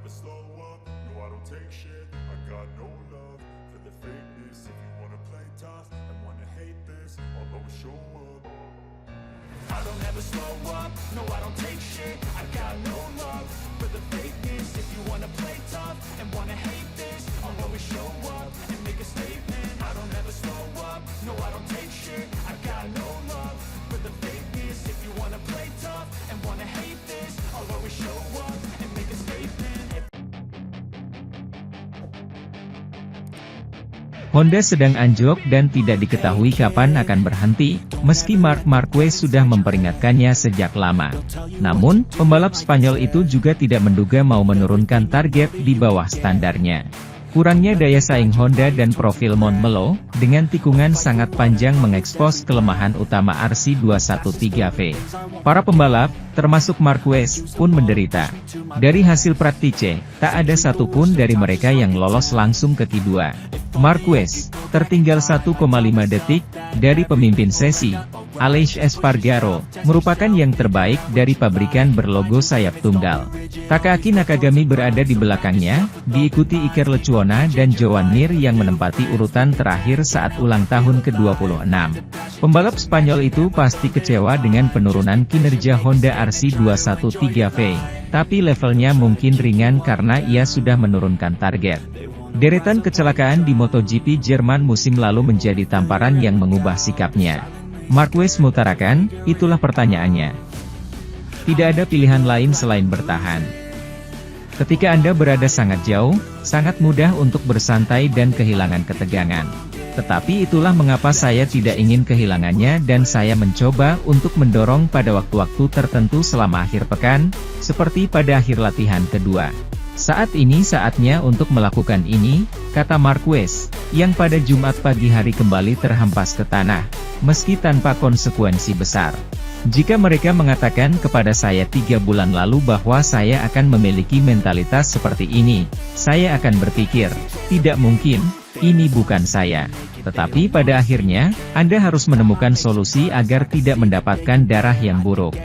never slow up, no I don't take shit. I got no love for the fakeness. If you wanna play tough and wanna hate this, I'll always show up. I don't ever slow up, no I don't take shit. I got no love for the fakeness. If you wanna play tough and wanna hate this, I'll always show up and make a statement. I don't ever slow up, no I don't take shit. I got no love for the fakeness. If you wanna play tough and wanna hate this, I'll always show up and make a statement. Honda sedang anjlok dan tidak diketahui kapan akan berhenti, meski Marc Marquez sudah memperingatkannya sejak lama. Namun, pembalap Spanyol itu juga tidak menduga mau menurunkan target di bawah standarnya. Kurangnya daya saing Honda dan profil Montmeló, dengan tikungan sangat panjang mengekspos kelemahan utama RC213V. Para pembalap, termasuk Marquez, pun menderita. Dari hasil praktice, tak ada satupun dari mereka yang lolos langsung ke Q2. Marquez, tertinggal 1,5 detik, dari pemimpin sesi. Aleix Espargaro, merupakan yang terbaik dari pabrikan berlogo sayap tunggal. Takaaki Nakagami berada di belakangnya, diikuti Iker Lecuona dan Joan Mir yang menempati urutan terakhir saat ulang tahun ke-26. Pembalap Spanyol itu pasti kecewa dengan penurunan kinerja Honda RC213V, tapi levelnya mungkin ringan karena ia sudah menurunkan target. Deretan kecelakaan di MotoGP Jerman musim lalu menjadi tamparan yang mengubah sikapnya. Marquez mengutarakan, itulah pertanyaannya. Tidak ada pilihan lain selain bertahan. Ketika Anda berada sangat jauh, sangat mudah untuk bersantai dan kehilangan ketegangan. Tetapi itulah mengapa saya tidak ingin kehilangannya dan saya mencoba untuk mendorong pada waktu-waktu tertentu selama akhir pekan, seperti pada akhir latihan kedua. Saat ini saatnya untuk melakukan ini, kata Marquez, yang pada Jumat pagi hari kembali terhempas ke tanah, meski tanpa konsekuensi besar. Jika mereka mengatakan kepada saya 3 bulan lalu bahwa saya akan memiliki mentalitas seperti ini, saya akan berpikir, tidak mungkin, ini bukan saya. Tetapi pada akhirnya, Anda harus menemukan solusi agar tidak mendapatkan darah yang buruk.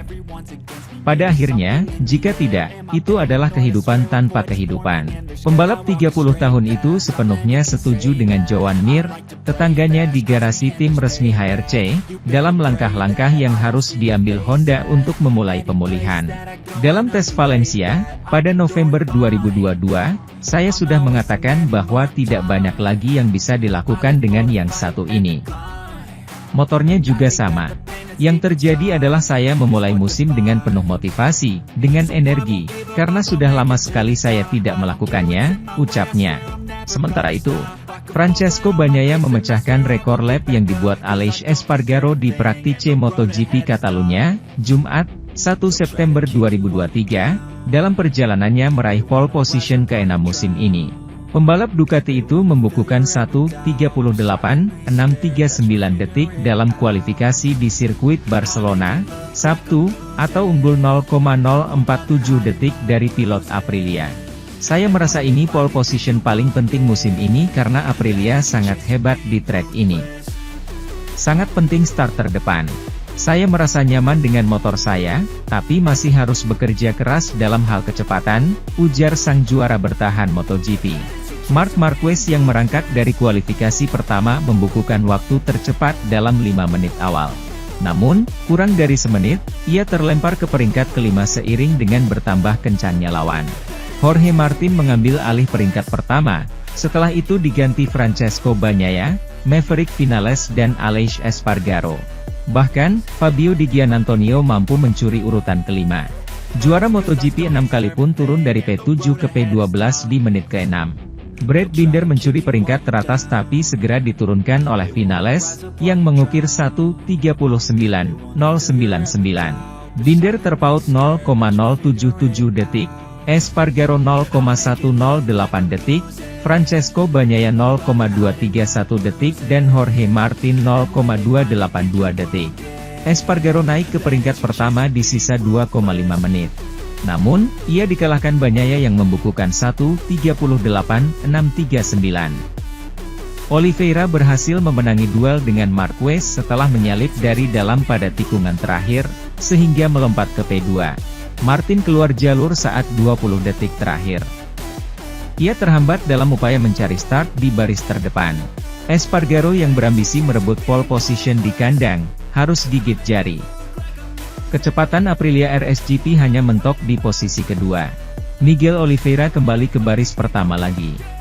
Pada akhirnya, jika tidak, itu adalah kehidupan tanpa kehidupan. Pembalap 30 tahun itu sepenuhnya setuju dengan Joan Mir, tetangganya di garasi tim resmi HRC, dalam langkah-langkah yang harus diambil Honda untuk memulai pemulihan. Dalam tes Valencia, pada November 2022, saya sudah mengatakan bahwa tidak banyak lagi yang bisa dilakukan dengan yang satu ini. Motornya juga sama. Yang terjadi adalah saya memulai musim dengan penuh motivasi, dengan energi, karena sudah lama sekali saya tidak melakukannya, ucapnya. Sementara itu, Francesco Bagnaia memecahkan rekor lap yang dibuat Aleix Espargaro di Praktice MotoGP Catalunya, Jumat, 1 September 2023, dalam perjalanannya meraih pole position ke-6 musim ini. Pembalap Ducati itu membukukan 1:38.639 detik dalam kualifikasi di sirkuit Barcelona, Sabtu, atau unggul 0,047 detik dari pilot Aprilia. Saya merasa ini pole position paling penting musim ini karena Aprilia sangat hebat di trek ini. Sangat penting start terdepan. Saya merasa nyaman dengan motor saya, tapi masih harus bekerja keras dalam hal kecepatan, ujar sang juara bertahan MotoGP. Marc Marquez yang merangkak dari kualifikasi pertama membukukan waktu tercepat dalam 5 menit awal. Namun, kurang dari semenit, ia terlempar ke peringkat kelima seiring dengan bertambah kencangnya lawan. Jorge Martin mengambil alih peringkat pertama, setelah itu diganti Francesco Bagnaia, Maverick Vinales dan Aleix Espargaro. Bahkan, Fabio Di Giannantonio mampu mencuri urutan kelima. Juara MotoGP 6 kali pun turun dari P7 ke P12 di menit ke-6. Brad Binder mencuri peringkat teratas tapi segera diturunkan oleh Vinales, yang mengukir 1:39.099. Binder terpaut 0,077 detik, Espargaro 0,108 detik, Francesco Bagnaia 0,231 detik dan Jorge Martin 0,282 detik. Espargaro naik ke peringkat pertama di sisa 2,5 menit. Namun, ia dikalahkan Bagnaia yang membukukan 1:38.639. Oliveira berhasil memenangi duel dengan Marquez setelah menyalip dari dalam pada tikungan terakhir, sehingga melompat ke P2. Martin keluar jalur saat 20 detik terakhir. Ia terhambat dalam upaya mencari start di baris terdepan. Espargaro yang berambisi merebut pole position di kandang, harus gigit jari. Kecepatan Aprilia RS GP hanya mentok di posisi kedua. Miguel Oliveira kembali ke baris pertama lagi.